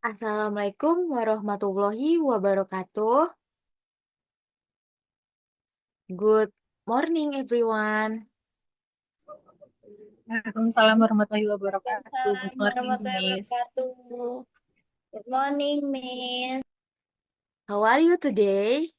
Assalamualaikum warahmatullahi wabarakatuh. Good morning, everyone. Waalaikumsalam warahmatullahi wabarakatuh. Waalaikumsalam Good morning, warahmatullahi Miss. wabarakatuh. Good morning, Miss. How are you today?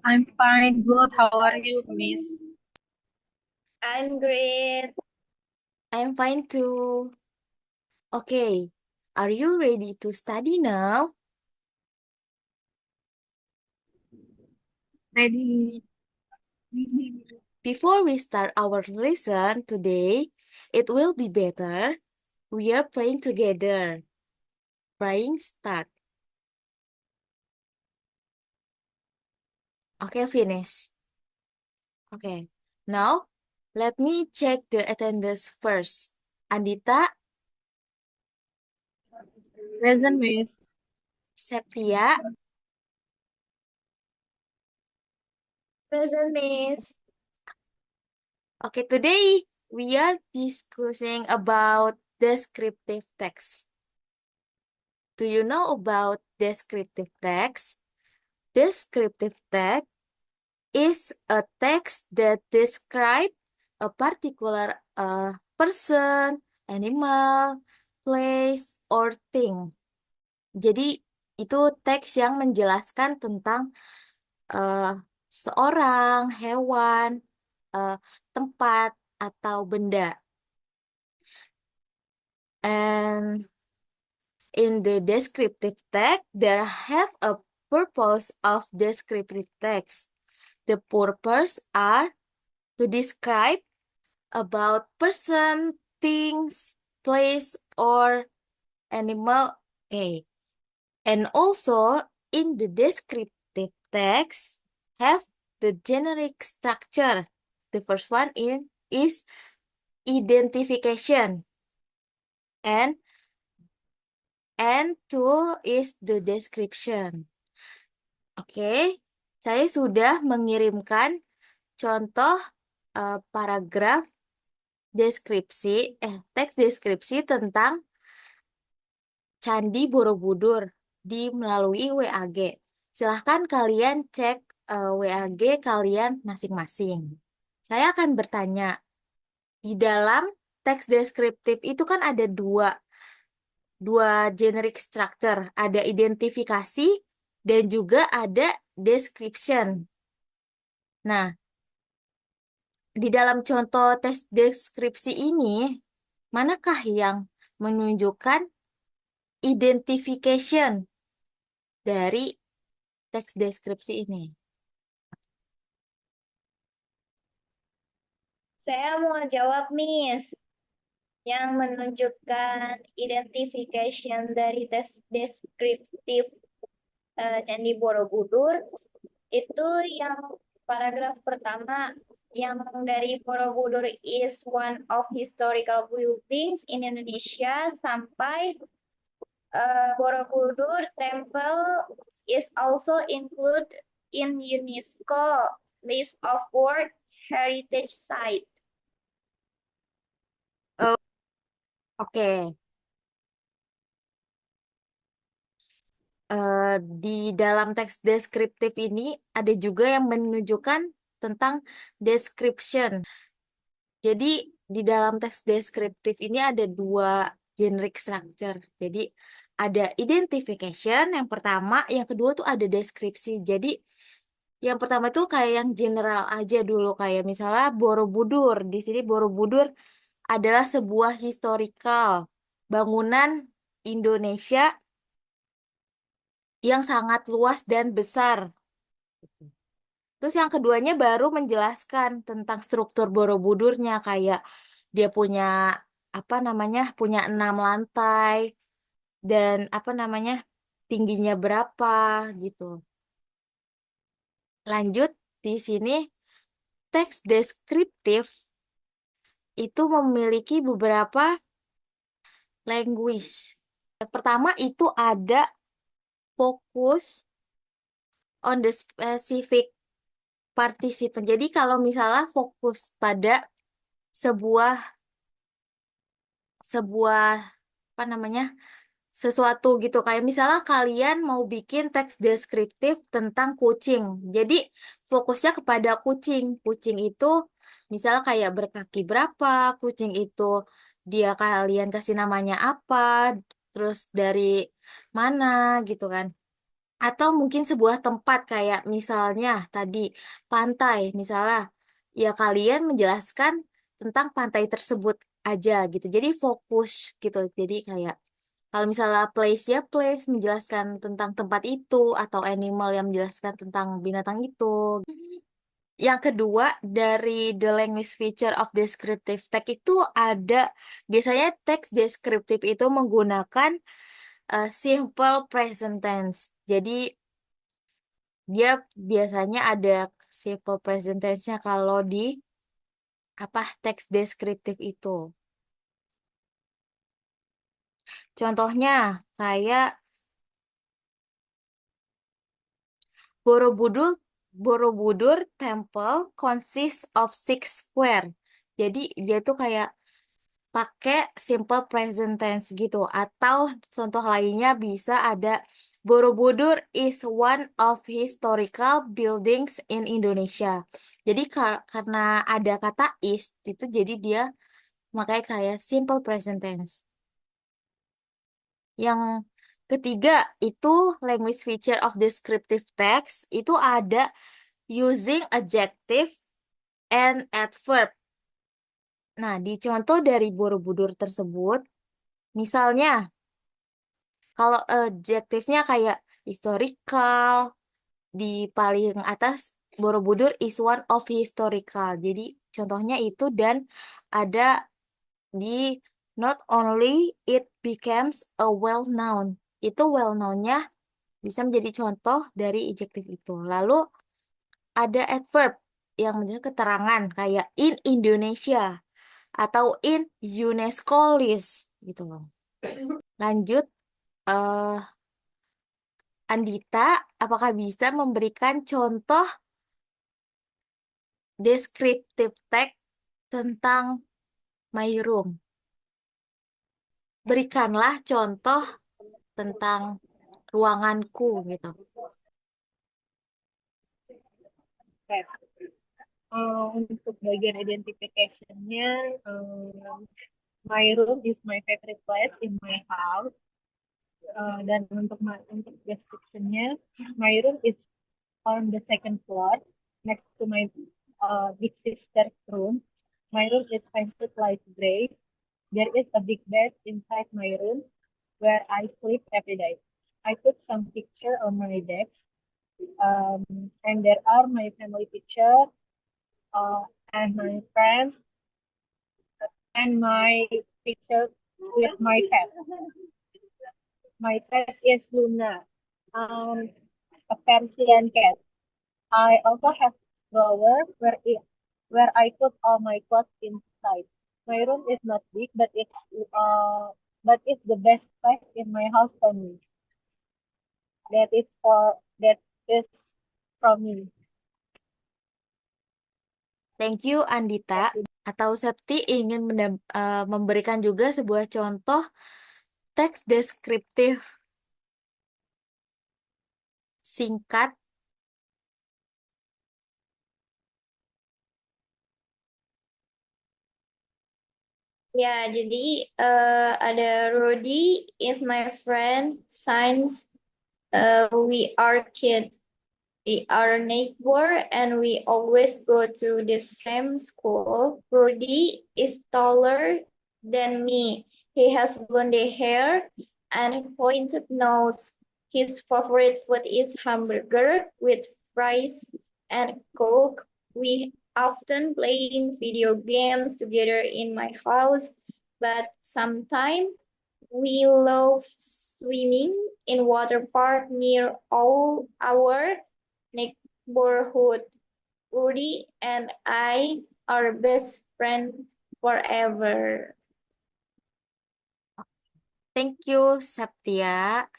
I'm fine, good. How are you, Miss? I'm great. I'm fine too. Okay, are you ready to study now? Ready? Before we start our lesson today, it will be better we are praying together. Praying start. Okay, finish. Okay, now let me check the attendance first. Andita, Present, Miss. Septia, Present, Miss. okay, today we are discussing about descriptive text. Do you know about descriptive text? Descriptive text is a text that describe a particular person, animal, place, or thing. Jadi itu teks yang menjelaskan tentang eh, seorang, hewan, eh, tempat, atau benda. And in the descriptive text, there have a purpose of descriptive text. The purpose are to describe about person, things, place, or animal. Okay. And also in the descriptive text have the generic structure. The first one is identification. And two is the description. Oke, saya sudah mengirimkan contoh paragraf teks deskripsi tentang Candi Borobudur di melalui WAG. Silahkan kalian cek WAG kalian masing-masing. Saya akan bertanya, di dalam teks deskriptif itu kan ada dua generic structure, ada identifikasi dan juga ada description. Nah, di dalam contoh tes deskripsi ini, manakah yang menunjukkan identification dari teks deskripsi ini? Saya mau jawab, Miss. Yang menunjukkan identification dari tes deskriptif Candi Borobudur itu yang paragraf pertama yang dari Borobudur is one of historical buildings in Indonesia sampai Borobudur Temple is also included in UNESCO list of World Heritage Site. Oke. Di dalam teks deskriptif ini ada juga yang menunjukkan tentang description. Jadi di dalam teks deskriptif ini ada dua generic structure. Jadi ada identification yang pertama, yang kedua tuh ada deskripsi. Jadi yang pertama tuh kayak yang general aja dulu, kayak misalnya Borobudur. Di sini Borobudur adalah sebuah historical bangunan Indonesia yang sangat luas dan besar. Terus yang keduanya baru menjelaskan tentang struktur Borobudurnya, kayak dia punya punya 6 lantai dan tingginya berapa gitu. Lanjut di sini teks deskriptif itu memiliki beberapa language. Yang pertama itu ada fokus on the specific participant. Jadi kalau misalnya fokus pada sebuah sebuah apa namanya, sesuatu gitu, kayak misalnya kalian mau bikin teks deskriptif tentang kucing, jadi fokusnya kepada kucing. Kucing itu misalnya kayak berkaki berapa, kucing itu dia kalian kasih namanya apa, terus dari mana gitu kan. Atau mungkin sebuah tempat kayak misalnya tadi pantai, misalnya ya kalian menjelaskan tentang pantai tersebut aja gitu. Jadi fokus gitu. Jadi kayak kalau misalnya place ya place menjelaskan tentang tempat itu, atau animal yang menjelaskan tentang binatang itu. Yang kedua, dari the language feature of descriptive text itu ada, biasanya teks deskriptif itu menggunakan simple present tense. Jadi dia biasanya ada simple present tense-nya kalau di apa teks deskriptif itu. Contohnya kayak Borobudur Borobudur Temple consists of 6 square. Jadi dia tuh kayak pakai simple present tense gitu. Atau contoh lainnya bisa ada Borobudur is one of historical buildings in Indonesia. Jadi karena ada kata is itu, jadi dia makanya kayak simple present tense. Yang ketiga itu language feature of descriptive text itu ada using adjective and adverb. Nah, di contoh dari Borobudur tersebut, misalnya kalau adjektifnya kayak historical, di paling atas Borobudur is one of historical. Jadi contohnya itu, dan ada di not only it becomes a well known. Itu well known-nya bisa menjadi contoh dari adjektif itu. Lalu ada adverb yang menjadi keterangan kayak in Indonesia atau in UNESCO list gitu loh. Lanjut, eh Andita, apakah bisa memberikan contoh deskriptif teks tentang my room? Berikanlah contoh tentang ruanganku gitu. Oke. Untuk bagian identification-nya, my room is my favorite place in my house. Dan untuk description-nya, my room is on the second floor next to my big sister's room. My room is painted light gray. There is a big bed inside my room where I sleep every day. I put some picture on my desk, and there are my family picture, and my friends, and my picture with my pet. My pet is Luna, a Persian cat. I also have drawer where I put all my clothes inside. My room is not big, but it's the best place in my house for me. That is from me. Thank you, Andita. Atau Septi ingin memberikan juga sebuah contoh teks deskriptif singkat. Ya, jadi ada Rudy is my friend since we are kids. We are neighbor and we always go to the same school. Rudy is taller than me. He has blonde hair and pointed nose. His favorite food is hamburger with fries and Coke. We often playing video games together in my house, but sometimes we love swimming in water park near all our neighborhood. Rudy and I are best friends forever. Thank you, Septia.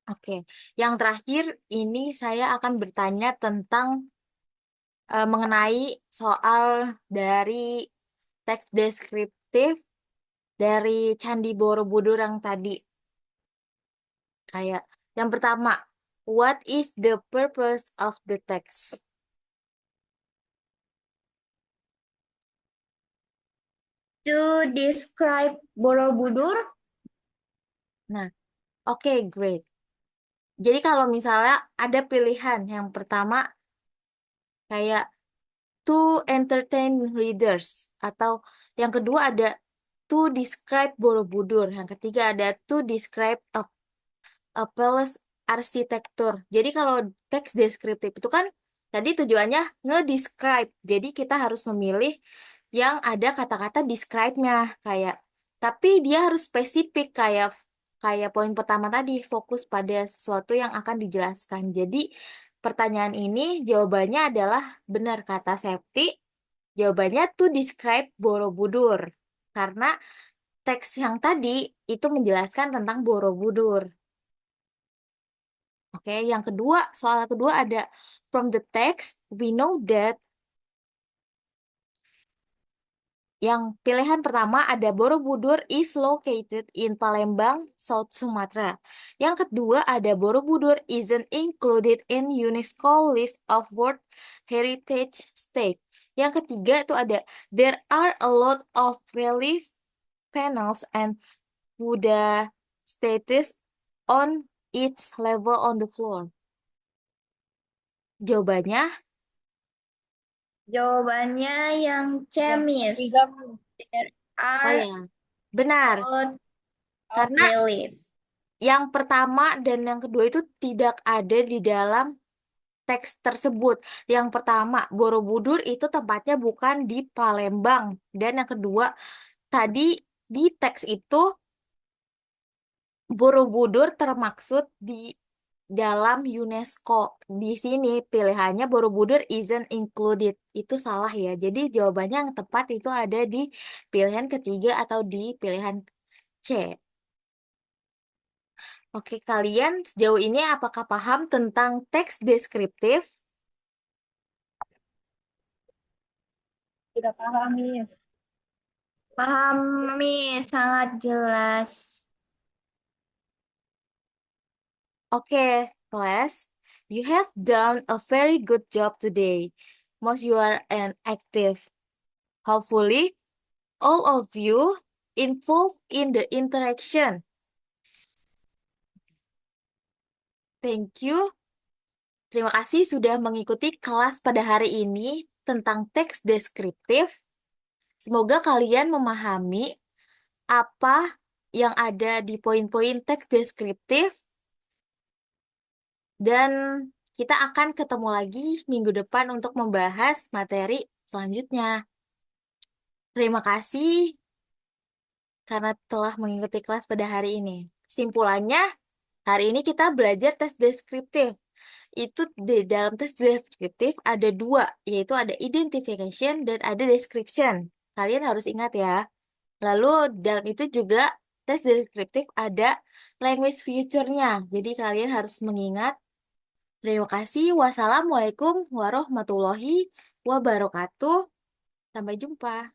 Oke, yang terakhir ini saya akan bertanya tentang mengenai soal dari teks deskriptif dari Candi Borobudur yang tadi. Kayak yang pertama, what is the purpose of the text? To describe Borobudur, Nah, oke, great. Jadi kalau misalnya ada pilihan yang pertama kayak to entertain readers atau yang kedua ada to describe Borobudur, yang ketiga ada to describe a palace arsitektur. Jadi kalau teks deskriptif itu kan tadi tujuannya nge-describe. Jadi kita harus memilih yang ada kata-kata describe-nya kayak tapi dia harus spesifik kayak kayak poin pertama tadi fokus pada sesuatu yang akan dijelaskan. Jadi pertanyaan ini jawabannya adalah benar kata Septi. Jawabannya to describe Borobudur. Karena teks yang tadi itu menjelaskan tentang Borobudur. Oke, yang kedua, soal kedua ada from the text we know that yang pilihan pertama ada Borobudur is located in Palembang, South Sumatra. Yang kedua ada Borobudur isn't included in UNESCO list of World Heritage State. Yang ketiga itu ada there are a lot of relief panels and Buddha statues on each level on the floor. Jawabannya, jawabannya yang C, Miss. Tiga, There oh are ya, benar. a lot of Karena relief. yang pertama dan yang kedua itu tidak ada di dalam teks tersebut. Yang pertama, Borobudur itu tempatnya bukan di Palembang. Dan yang kedua, tadi di teks itu Borobudur termaksud di dalam UNESCO. Di sini pilihannya Borobudur isn't included. Itu salah ya. Jadi jawabannya yang tepat itu ada di pilihan ketiga atau di pilihan C. Oke, kalian sejauh ini apakah paham tentang teks deskriptif? tidak paham, Miss. Paham, Miss, sangat jelas. Oke, kelas, you have done a very good job today. Most you are an active. Hopefully, all of you involved in the interaction. Thank you. Terima kasih sudah mengikuti kelas pada hari ini tentang teks deskriptif. Semoga kalian memahami apa yang ada di poin-poin teks deskriptif dan kita akan ketemu lagi minggu depan untuk membahas materi selanjutnya. Terima kasih karena telah mengikuti kelas pada hari ini. Kesimpulannya, hari ini kita belajar tes deskriptif. Itu di dalam tes deskriptif ada dua, yaitu ada identification dan ada description. Kalian harus ingat ya. Lalu dalam itu juga tes deskriptif ada language future-nya. Jadi kalian harus mengingat. Terima kasih. Wassalamualaikum warahmatullahi wabarakatuh. Sampai jumpa.